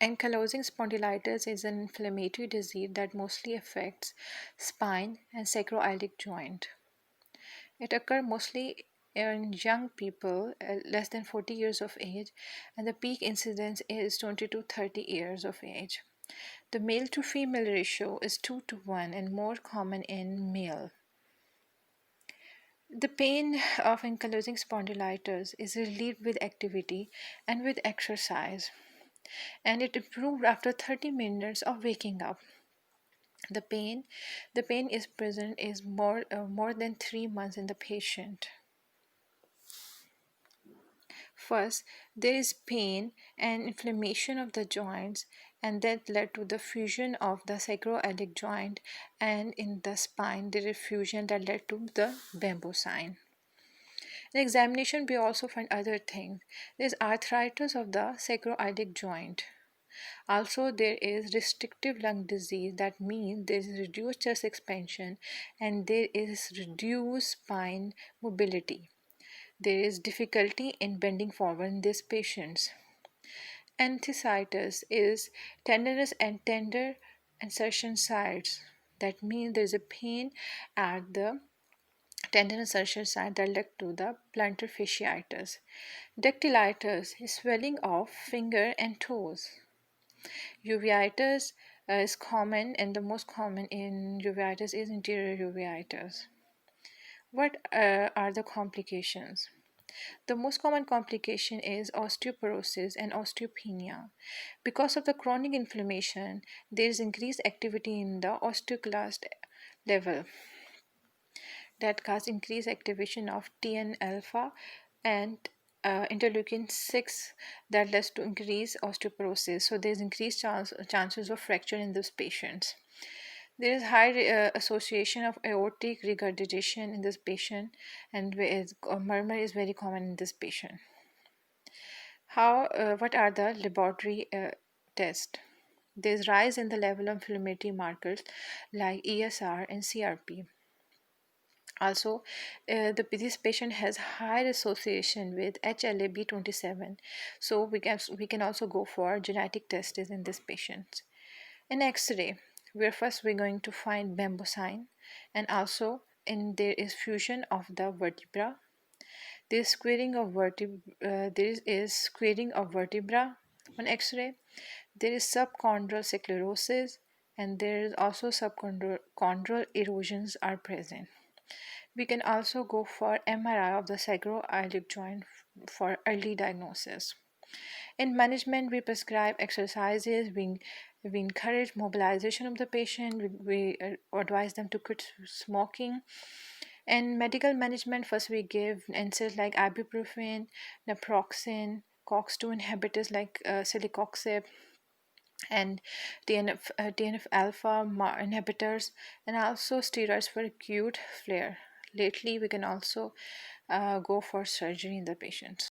Ankylosing spondylitis is an inflammatory disease that mostly affects spine and sacroiliac joint. It occurs mostly in young people less than 40 years of age, and the peak incidence is 20 to 30 years of age. The male to female ratio is 2 to 1 and more common in male. The pain of ankylosing spondylitis is relieved with activity and with exercise, and it improved after 30 minutes of waking up. The pain, the pain is present is more than 3 months in the patient. First, there is pain and inflammation of the joints, and that led to the fusion of the sacroiliac joint, and in the spine, there is fusion that led to the bamboo sign. In examination, we also find other things. There is arthritis of the sacroiliac joint. Also, there is restrictive lung disease, that means there is reduced chest expansion and there is reduced spine mobility. There is difficulty in bending forward in these patients. Enthesitis is tenderness and tender insertion sites. That means there is a pain at the tendon insertion site that led to the plantar fasciitis. Dactylitis is swelling of finger and toes. Uveitis is common, and the most common in uveitis is interior uveitis. What are the complications? The most common complication is osteoporosis and osteopenia. Because of the chronic inflammation, there is increased activity in the osteoclast level that cause increased activation of TN alpha and interleukin 6 that leads to increased osteoporosis. So there's increased chances of fracture in those patients. There is high association of aortic regurgitation in this patient, and murmur is very common in this patient. What are the laboratory tests? There's rise in the level of inflammatory markers like ESR and CRP. Also, this patient has high association with HLA-B27, so we can also go for genetic tests in this patient. In X-ray, we're going to find bamboo sign, and also there is fusion of the vertebra. There is squaring of vertebra on X-ray. There is subchondral sclerosis, and there is also subchondral erosions are present. We can also go for MRI of the sacroiliac joint for early diagnosis. In management, we prescribe exercises, we encourage mobilization of the patient, we advise them to quit smoking. In medical management, first we give NSAIDs like ibuprofen, naproxen, COX-2 inhibitors like celecoxib, and TNF alpha inhibitors, and also steroids for acute flare. Lately, we can also go for surgery in the patients.